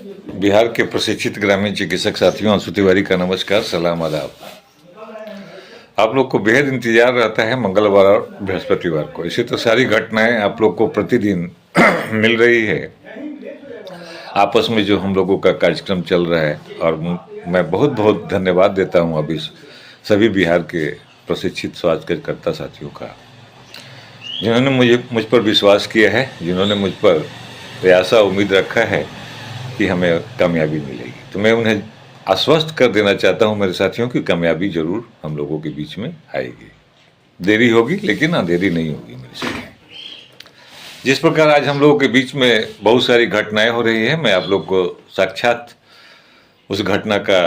बिहार के प्रशिक्षित ग्रामीण चिकित्सक साथियों, अंशु तिवारी का नमस्कार, सलाम, आदाब। आप लोग को बेहद इंतजार रहता है मंगलवार और बृहस्पतिवार को। इसी तो सारी घटनाएं आप लोग को प्रतिदिन मिल रही है। आपस में जो हम लोगों का कार्यक्रम चल रहा है, और मैं बहुत बहुत धन्यवाद देता हूं अभी सभी बिहार के प्रशिक्षित स्वास्थ्य कार्यकर्ता साथियों का, जिन्होंने मुझ पर विश्वास किया है, जिन्होंने मुझ पर ऐसा उम्मीद रखा है कि हमें कामयाबी मिलेगी। तो मैं उन्हें आश्वस्त कर देना चाहता हूं मेरे साथियों की कामयाबी जरूर हम लोगों के बीच में आएगी। देरी होगी लेकिन अंधेरी नहीं होगी मेरे साथियों। जिस प्रकार आज हम लोगों के बीच में बहुत सारी घटनाएं हो रही है, मैं आप लोग को साक्षात उस घटना का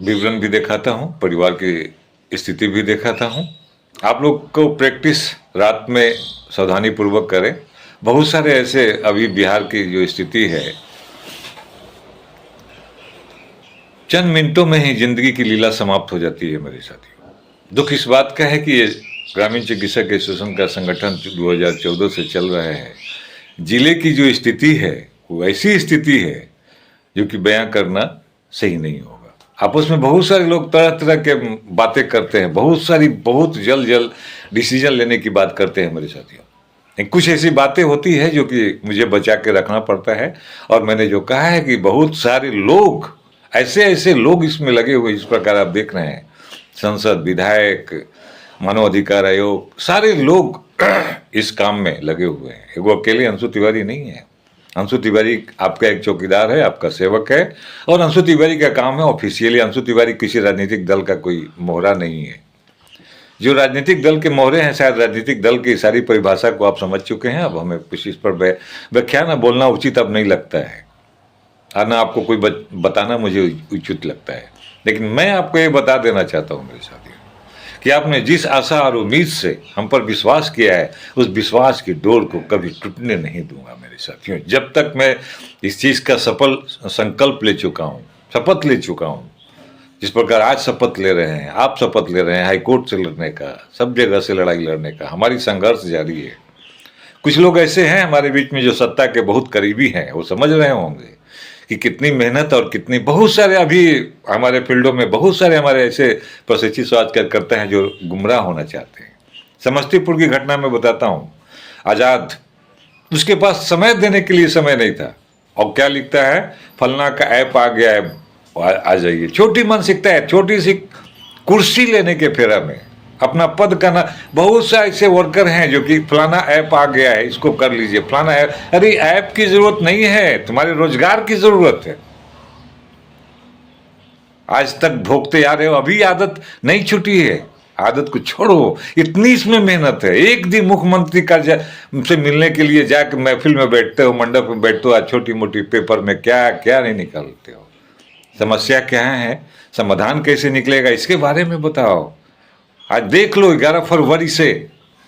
विवरण भी दिखाता हूं, परिवार की स्थिति भी दिखाता हूं। आप लोग को प्रैक्टिस रात में सावधानी पूर्वक करें। बहुत सारे ऐसे अभी बिहार की जो स्थिति है, चंद मिनटों में ही जिंदगी की लीला समाप्त हो जाती है मेरे साथियों। दुख इस बात का है कि ये ग्रामीण चिकित्सक एसोसिएशन का संगठन 2014 से चल रहा है। जिले की जो स्थिति है वो ऐसी स्थिति है जो कि बयां करना सही नहीं होगा। आपस में बहुत सारे लोग तरह तरह के बातें करते हैं, बहुत जल्द डिसीजन लेने की बात करते हैं मेरे साथियों। कुछ ऐसी बातें होती है जो कि मुझे बचा के रखना पड़ता है, और मैंने जो कहा है कि बहुत सारे लोग ऐसे लोग इसमें लगे हुए, जिस प्रकार आप देख रहे हैं, संसद, विधायक, मानव अधिकार आयोग, सारे लोग इस काम में लगे हुए हैं। वो अकेले अंशु तिवारी नहीं है। अंशु तिवारी आपका एक चौकीदार है, आपका सेवक है, और अंशु तिवारी का काम है ऑफिशियली। अंशु तिवारी किसी राजनीतिक दल का कोई मोहरा नहीं है। जो राजनीतिक दल के मोहरे हैं, शायद राजनीतिक दल की सारी परिभाषा को आप समझ चुके हैं। अब हमें कुछ इस पर व्याख्या न बोलना उचित अब नहीं लगता है, और ना आपको कोई बताना मुझे उचित लगता है। लेकिन मैं आपको ये बता देना चाहता हूँ मेरे साथियों कि आपने जिस आशा और उम्मीद से हम पर विश्वास किया है, उस विश्वास की डोर को कभी टूटने नहीं दूंगा मेरे साथियों। जब तक मैं इस चीज़ का सफल संकल्प ले चुका हूँ, शपथ ले चुका हूँ, जिस प्रकार आज शपथ ले रहे हैं, आप शपथ ले रहे हैं हाईकोर्ट से लड़ने का, सब जगह से लड़ाई लड़ने का, हमारी संघर्ष जारी है। कुछ लोग ऐसे हैं हमारे बीच में जो सत्ता के बहुत करीबी हैं, वो समझ रहे होंगे कि कितनी मेहनत और कितनी, बहुत सारे अभी हमारे फील्डों में बहुत सारे हमारे ऐसे प्रशिक्षित स्वास्थ्य कार्यकर्ता हैं जो गुमराह होना चाहते हैं। समस्तीपुर की घटना में बताता हूँ, आज़ाद, उसके पास समय देने के लिए समय नहीं था, और क्या लिखता है, फलना का ऐप आ गया है, आ जाइए। छोटी मानसिकता है, छोटी सी कुर्सी लेने के फेरा में अपना पद का ना, बहुत से ऐसे वर्कर हैं जो कि फलाना ऐप आ गया है, इसको कर लीजिए, फलाना ऐप। अरे ऐप की जरूरत नहीं है, तुम्हारे रोजगार की जरूरत है। आज तक भोगते आ रहे हो, अभी आदत नहीं छूटी है, आदत को छोड़ो। इतनी इसमें मेहनत है। एक दिन मुख्यमंत्री का से मिलने के लिए जाकर महफिल में बैठते हो, मंडप में बैठते हो, आज छोटी मोटी पेपर में क्या क्या नहीं निकालते हो। समस्या क्या है, समाधान कैसे निकलेगा, इसके बारे में बताओ। आज देख लो 11 फरवरी से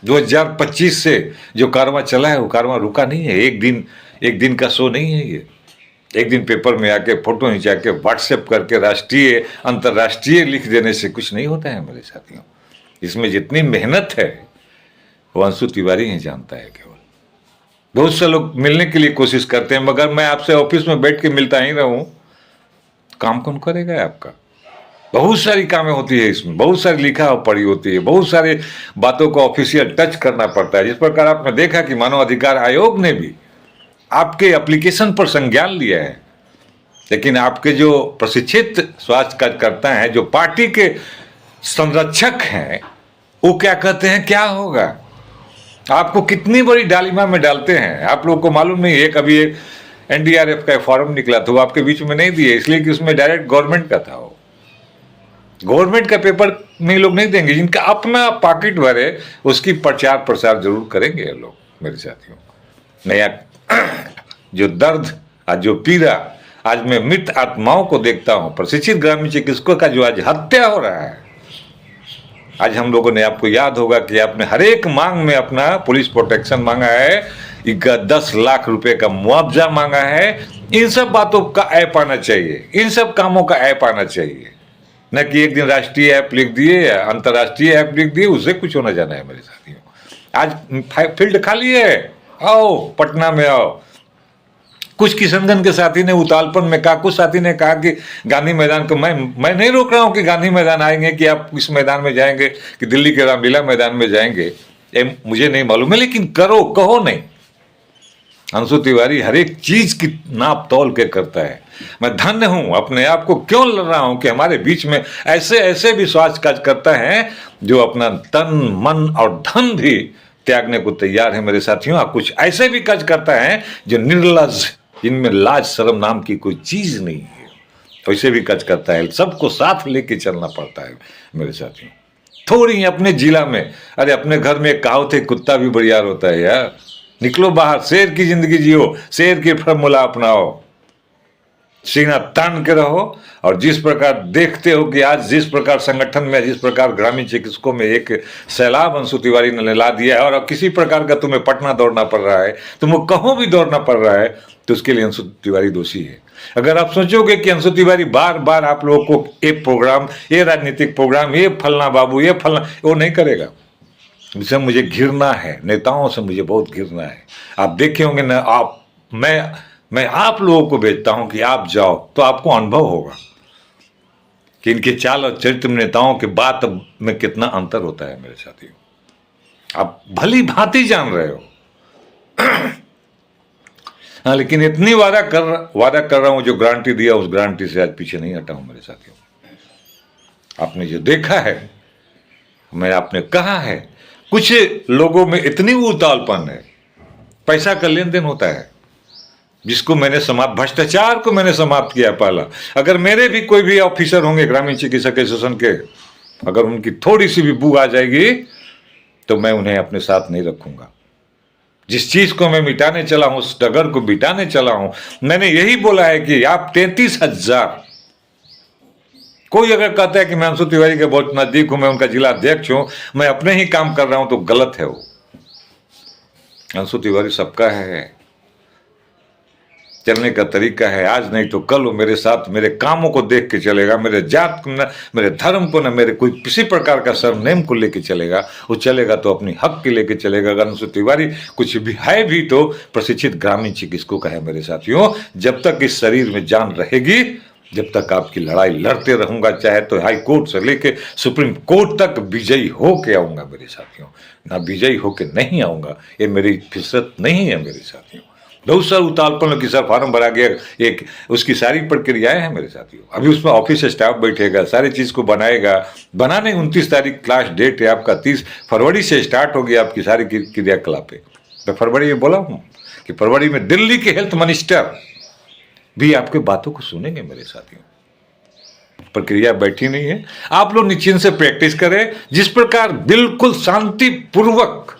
2025 से जो कारवां चला है, वो कारवां रुका नहीं है। एक दिन का शो नहीं है ये। एक दिन पेपर में आके फोटो खिंचा के व्हाट्सएप करके राष्ट्रीय अंतर्राष्ट्रीय लिख देने से कुछ नहीं होता है मेरे साथियों। इसमें जितनी मेहनत है वो अंशु तिवारी ही जानता है केवल। बहुत से लोग मिलने के लिए कोशिश करते हैं, मगर मैं आपसे ऑफिस में बैठ के मिलता ही रहूं, काम कौन करेगा आपका। बहुत सारी कामें होती है इसमें, बहुत सारी लिखा पढ़ी होती है, बहुत सारी बातों को ऑफिशियल टच करना पड़ता है। जिस प्रकार आपने देखा कि मानव अधिकार आयोग ने भी आपके एप्लीकेशन पर संज्ञान लिया है, लेकिन आपके जो प्रशिक्षित स्वास्थ्य कार्यकर्ता हैं, जो पार्टी के संरक्षक हैं, वो क्या कहते हैं, क्या होगा, आपको कितनी बड़ी डालिमा में डालते हैं। आप लोगों को मालूम नहीं है, कभी एक एनडीआरएफ का फॉर्म निकला था, वो आपके बीच में नहीं दिए, इसलिए कि उसमें डायरेक्ट गवर्नमेंट का था। वो गवर्नमेंट का पेपर में लोग नहीं देंगे, जिनका अपना पॉकेट भरे उसकी प्रचार प्रसार जरूर करेंगे ये लोग मेरे साथियों। नया जो दर्द, आज जो पीड़ा, आज मैं मृत आत्माओं को देखता हूं, प्रशिक्षित ग्रामीण चिकित्सकों का जो आज हत्या हो रहा है। आज हम लोगों ने, आपको याद होगा कि आपने हर एक मांग में अपना पुलिस प्रोटेक्शन मांगा है, 10 लाख रुपए का मुआवजा मांगा है। इन सब बातों का ऐप आना चाहिए, इन सब कामों का ऐप आना चाहिए, न कि एक दिन राष्ट्रीय ऐप लिख दिए, अंतर्राष्ट्रीय ऐप लिख दिए, उससे कुछ होना जाना है मेरे साथियों। आज फील्ड खाली है, आओ पटना में आओ, कुछ किशनगंज के साथी ने उतालपन में कहा, कुछ साथी ने कहा कि गांधी मैदान को मैं नहीं रोक रहा हूं कि गांधी मैदान आएंगे, कि आप इस मैदान में जाएंगे, कि दिल्ली के रामलीला मैदान में जाएंगे, मुझे नहीं मालूम है, लेकिन करो, कहो नहीं। अंशु तिवारी हर एक चीज की नाप तोल के करता है। मैं धन्य हूं, अपने आप को क्यों लड़ रहा हूं कि हमारे बीच में ऐसे ऐसे विश्वास करता है जो अपना तन मन और धन भी त्यागने को तैयार है मेरे साथियों। और कुछ ऐसे भी काज करता है जो निर्लज, जिनमें लाज शर्म नाम की कोई चीज नहीं है, वैसे भी काज करता है। सबको साथ लेके चलना पड़ता है मेरे साथियों। थोड़ी अपने जिला में, अरे अपने घर में एक कहावत है, कुत्ता भी बड़ियार होता है यार। निकलो बाहर, शेर की जिंदगी जियो, शेर की फॉर्मूला अपनाओ, सीना तान के रहो। और जिस प्रकार देखते हो कि आज जिस प्रकार संगठन में, जिस प्रकार ग्रामीण चिकित्सकों में एक सैलाब अंशु तिवारी ने ला दिया है, और किसी प्रकार का तुम्हें पटना दौड़ना पड़ रहा है, तुमको कहीं भी दौड़ना पड़ रहा है, तो उसके लिए अंशु तिवारी दोषी है। अगर आप सोचोगे कि अंशु तिवारी बार बार आप लोगों को ये प्रोग्राम, ये राजनीतिक प्रोग्राम, ये फलना बाबू, ये फलना, वो नहीं करेगा। इससे मुझे घृणा है, नेताओं से मुझे बहुत घृणा है। आप देखे होंगे ना, आप मैं आप लोगों को भेजता हूं कि आप जाओ, तो आपको अनुभव होगा कि इनके चाल और चरित्र में, नेताओं के बात में कितना अंतर होता है मेरे साथियों। आप भली भांति जान रहे हो। हाँ, लेकिन इतनी वादा कर रहा हूं, जो गारंटी दिया उस गारंटी से आज पीछे नहीं हटा हूं मेरे साथियों। आपने जो देखा है, मैं आपने कहा है, कुछ लोगों में इतनी उतालपन है, पैसा का लेन देन होता है, जिसको मैंने भ्रष्टाचार को मैंने समाप्त किया पहला। अगर मेरे भी कोई भी ऑफिसर होंगे ग्रामीण चिकित्सक एसोसिएशन के, अगर उनकी थोड़ी सी भी बू आ जाएगी, तो मैं उन्हें अपने साथ नहीं रखूंगा। जिस चीज को मैं मिटाने चला हूं, उस डगर को मिटाने चला हूं। मैंने यही बोला है कि आप 33,000, कोई अगर कहता है कि मैं अंशु तिवारी के बहुत नजदीक हूं, मैं उनका जिला अध्यक्ष हूं, मैं अपने ही काम कर रहा हूं, तो गलत है वो। अंशु तिवारी सबका है, चलने का तरीका है, आज नहीं तो कल वो मेरे साथ मेरे कामों को देख के चलेगा, मेरे जात को न, मेरे धर्म को न, मेरे कोई किसी प्रकार का सरनेम को लेके चलेगा। वो चलेगा तो अपनी हक के लेके चलेगा। अगर अंशु तिवारी कुछ भी है भी तो प्रशिक्षित ग्रामीण चिकित्सकों का है मेरे साथियों। जब तक इस शरीर में जान रहेगी, जब तक आपकी लड़ाई लड़ते रहूंगा, चाहे तो हाई कोर्ट से लेके सुप्रीम कोर्ट तक विजयी होके आऊंगा मेरे साथियों। ना विजयी होके नहीं आऊंगा, ये मेरी फितरत नहीं है मेरे साथियों। बहुत सारा उतालपन की सर फॉर्म भरा गया, एक उसकी सारी प्रक्रियाएं हैं मेरे साथियों। अभी उसमें ऑफिस स्टाफ बैठेगा, सारी चीज को बनाएगा। बनाने 29 तारीख लास्ट डेट है आपका, 30 फरवरी से स्टार्ट होगी आपकी सारी क्रियाकलापें। मैं फरवरी में बोला हूं कि फरवरी में दिल्ली के हेल्थ मिनिस्टर भी आपके बातों को सुनेंगे मेरे साथियों। प्रक्रिया बैठी नहीं है, आप लोग निश्चिंत से प्रैक्टिस करें। जिस प्रकार बिल्कुल शांतिपूर्वक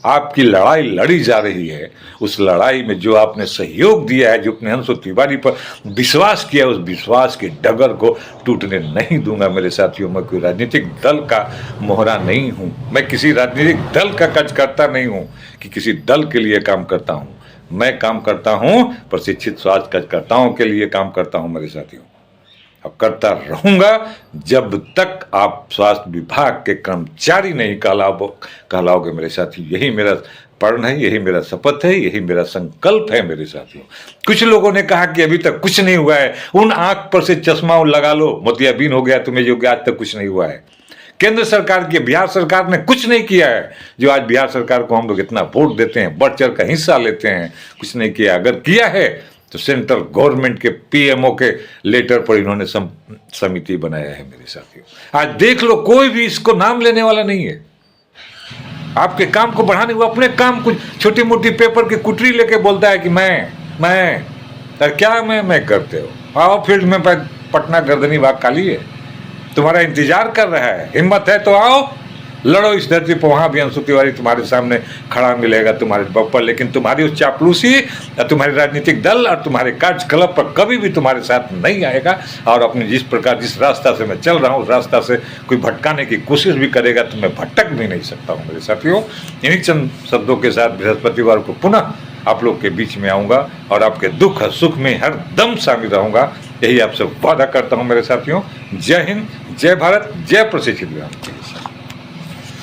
आपकी लड़ाई लड़ी जा रही है, उस लड़ाई में जो आपने सहयोग दिया है, जो अपने अंशु तिवारी पर विश्वास किया, उस विश्वास के डगर को टूटने नहीं दूंगा मेरे साथियों। मैं कोई राजनीतिक दल का मोहरा नहीं हूं, मैं किसी राजनीतिक दल का कार्यकर्ता नहीं हूं कि किसी दल के लिए काम करता हूं। मैं काम करता हूं प्रशिक्षित स्वास्थ्य कार्यकर्ताओं के लिए काम करता हूं मेरे साथियों। अब करता रहूंगा जब तक आप स्वास्थ्य विभाग के कर्मचारी नहीं कहलाओगे मेरे साथी। यही मेरा प्रण है, यही मेरा शपथ है, यही मेरा संकल्प है मेरे साथियों। कुछ लोगों ने कहा कि अभी तक कुछ नहीं हुआ है, उन आंख पर से चश्मा लगा लो, मोतियाबिंद हो गया तुम्हें जो कि आज तक कुछ नहीं हुआ है। केंद्र सरकार की, बिहार सरकार ने कुछ नहीं किया है, जो आज बिहार सरकार को हम लोग इतना वोट देते हैं, बढ़ चढ़ का हिस्सा लेते हैं, कुछ नहीं किया। अगर किया है तो सेंट्रल गवर्नमेंट के पीएमओ के लेटर पर इन्होंने समिति बनाया है मेरे साथियों। आज देख लो, कोई भी इसको नाम लेने वाला नहीं है। आपके काम को बढ़ाने, वो अपने काम कुछ छोटी मोटी पेपर की कुटरी लेके बोलता है कि मैं क्या मैं करते हो। आओ फील्ड में, पटना गर्दनी बाग खाली है, तुम्हारा इंतजार कर रहा है। हिम्मत है तो आओ, लड़ो इस धरती पर। वहां भी अंशु तिवारी तुम्हारे सामने खड़ा मिलेगा, तुम्हारे बप्पर। लेकिन तुम्हारी उस चापलूसी, तुम्हारे राजनीतिक दल और तुम्हारे कार्यकलाप पर कभी भी तुम्हारे साथ नहीं आएगा। और अपने जिस रास्ता से मैं चल रहा हूँ, उस रास्ता से कोई भटकाने की कोशिश भी करेगा तो मैं भटक भी नहीं सकता हूँ मेरे साथियों। इन्हीं चंद शब्दों के साथ बृहस्पतिवार को पुनः आप लोग के बीच में आऊँगा और आपके दुख और सुख में हर दम शामिल रहूँगा, यही आपसे वादा करता हूँ मेरे साथियों। जय हिंद, जय भारत, जय प्रशिक्षित ग्राम।